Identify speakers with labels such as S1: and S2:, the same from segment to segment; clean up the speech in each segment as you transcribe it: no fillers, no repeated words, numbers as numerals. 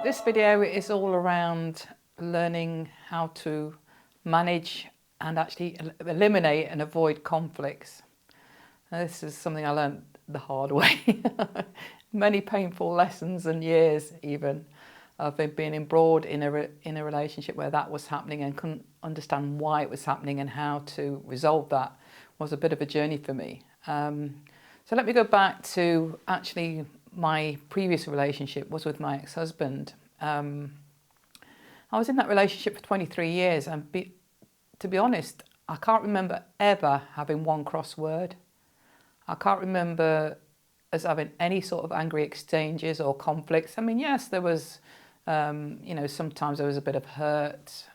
S1: This video is all around learning how to manage and actually eliminate and avoid conflicts. Now, this is something I learned the hard way. Many painful lessons and years even of being embroiled in a relationship where that was happening and couldn't understand why it was happening and how to resolve that was a bit of a journey for me. So let me go back to actually my previous relationship was with my ex-husband. I was in that relationship for 23 years and to be honest, I can't remember ever having one cross word. I can't remember us having any sort of angry exchanges or conflicts. I mean, yes, there was, sometimes there was a bit of hurt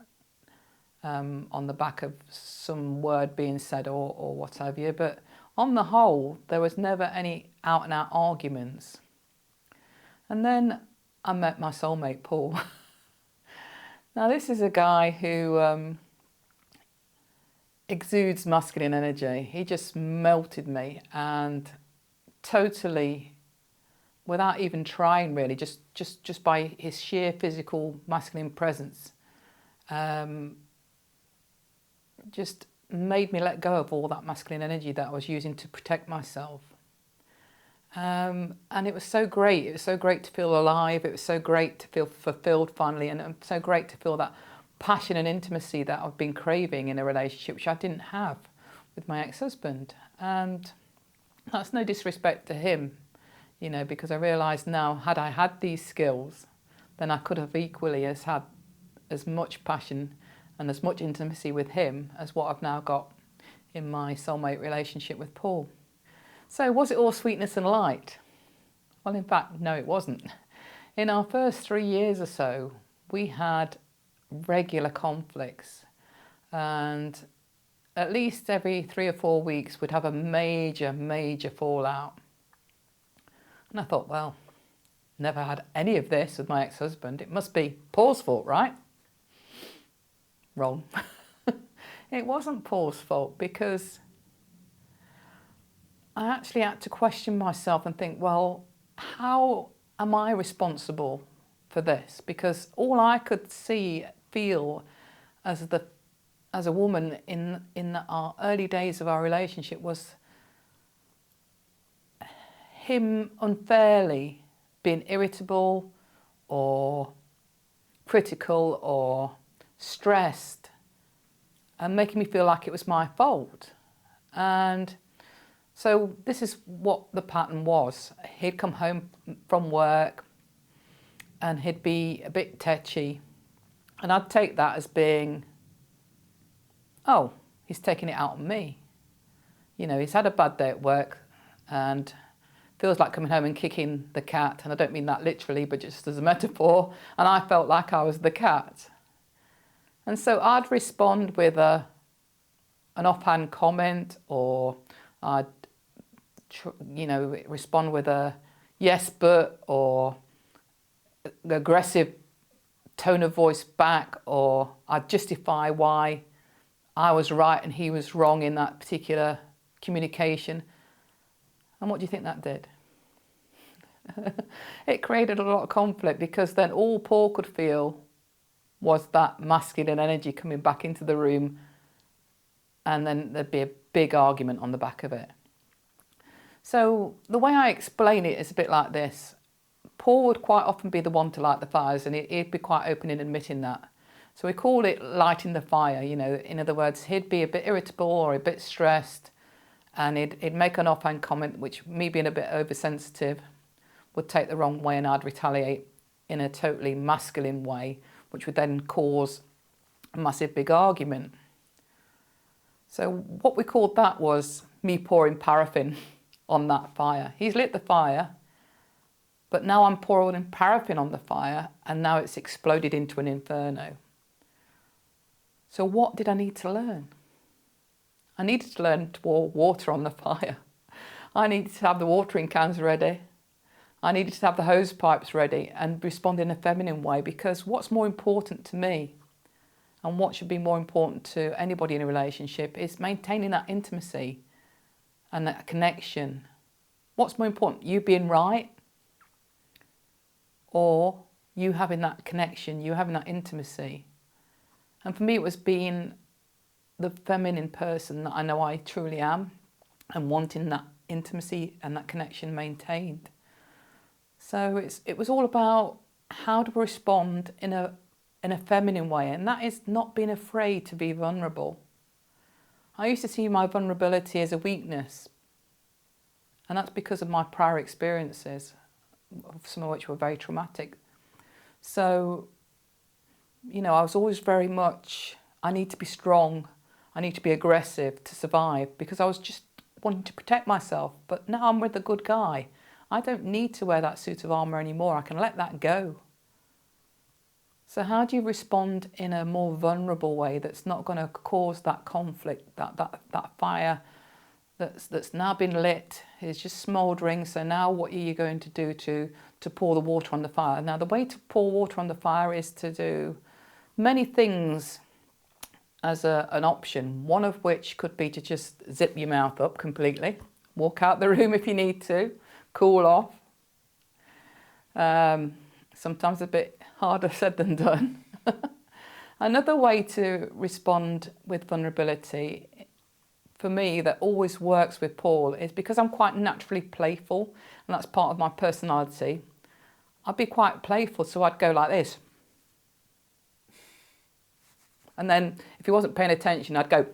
S1: on the back of some word being said or what have you, but on the whole, there was never any out and out arguments. And then I met my soulmate, Paul. Now, this is a guy who exudes masculine energy. He just melted me and totally, without even trying really, just by his sheer physical masculine presence, just made me let go of all that masculine energy that I was using to protect myself. And it was so great. It was so great to feel alive. It was so great to feel fulfilled finally, and so great to feel that passion and intimacy that I've been craving in a relationship, which I didn't have with my ex-husband. And that's no disrespect to him, because I realised now, had I had these skills, then I could have equally had as much passion and as much intimacy with him as what I've now got in my soulmate relationship with Paul. So was it all sweetness and light? Well, in fact, no, it wasn't. In our first 3 years or so, we had regular conflicts, and at least every 3 or 4 weeks we'd have a major fallout. And I thought, well, never had any of this with my ex-husband. It must be Paul's fault, right? Wrong. It wasn't Paul's fault, because I actually had to question myself and think, well, how am I responsible for this? Because all I could feel as a woman in our early days of our relationship was him unfairly being irritable or critical or stressed and making me feel like it was my fault. And so this is what the pattern was. He'd come home from work and he'd be a bit tetchy, and I'd take that as being, oh, he's taking it out on me. He's had a bad day at work and feels like coming home and kicking the cat, and I don't mean that literally, but just as a metaphor, and I felt like I was the cat. And so I'd respond with an offhand comment, or I'd respond with a yes but, or aggressive tone of voice back, or I'd justify why I was right and he was wrong in that particular communication. And what do you think that did? It created a lot of conflict, because then all Paul could feel was that masculine energy coming back into the room, and then there'd be a big argument on the back of it. So the way I explain it is a bit like this. Paul would quite often be the one to light the fires, and he'd be quite open in admitting that. So we call it lighting the fire, in other words, he'd be a bit irritable or a bit stressed, and he'd make an offhand comment, which, me being a bit oversensitive, would take the wrong way, and I'd retaliate in a totally masculine way, which would then cause a massive big argument. So what we called that was me pouring paraffin on that fire. He's lit the fire, but now I'm pouring paraffin on the fire, and now it's exploded into an inferno. So what did I need to learn? I needed to learn to pour water on the fire. I needed to have the watering cans ready. I needed to have the hose pipes ready and respond in a feminine way, because what's more important to me, and what should be more important to anybody in a relationship, is maintaining that intimacy and that connection. What's more important, you being right or you having that connection, you having that intimacy. And for me, it was being the feminine person that I know I truly am and wanting that intimacy and that connection maintained. So it was all about how to respond in a feminine way, and that is not being afraid to be vulnerable. I used to see my vulnerability as a weakness, and that's because of my prior experiences, some of which were very traumatic. So, you know, I was always very much, I need to be strong, I need to be aggressive to survive, because I was just wanting to protect myself. But now I'm with a good guy. I don't need to wear that suit of armour anymore. I can let that go. So how do you respond in a more vulnerable way that's not going to cause that conflict, that fire that's now been lit is just smouldering? So now what are you going to do to pour the water on the fire? Now the way to pour water on the fire is to do many things as an option, one of which could be to just zip your mouth up completely, walk out the room if you need to, cool off. Sometimes a bit harder said than done. Another way to respond with vulnerability, for me, that always works with Paul, is because I'm quite naturally playful, and that's part of my personality. I'd be quite playful, so I'd go like this. And then if he wasn't paying attention, I'd go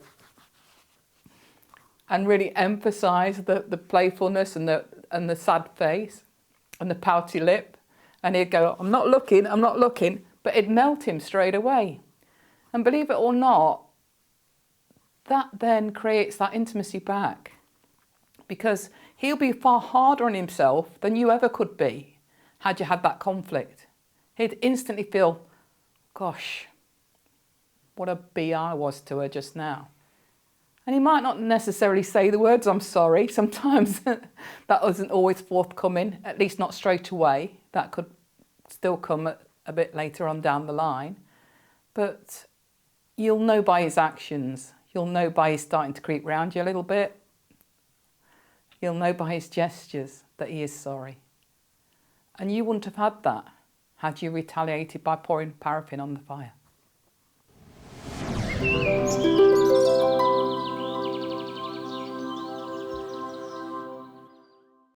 S1: and really emphasise the playfulness and the sad face and the pouty lip. And he'd go, I'm not looking, but it'd melt him straight away. And believe it or not, that then creates that intimacy back, because he'll be far harder on himself than you ever could be had you had that conflict. He'd instantly feel, gosh, what a bee I was to her just now. And he might not necessarily say the words, I'm sorry. Sometimes that isn't always forthcoming, at least not straight away. That could still come a bit later on down the line. But you'll know by his actions. You'll know by his starting to creep round you a little bit. You'll know by his gestures that he is sorry. And you wouldn't have had that had you retaliated by pouring paraffin on the fire.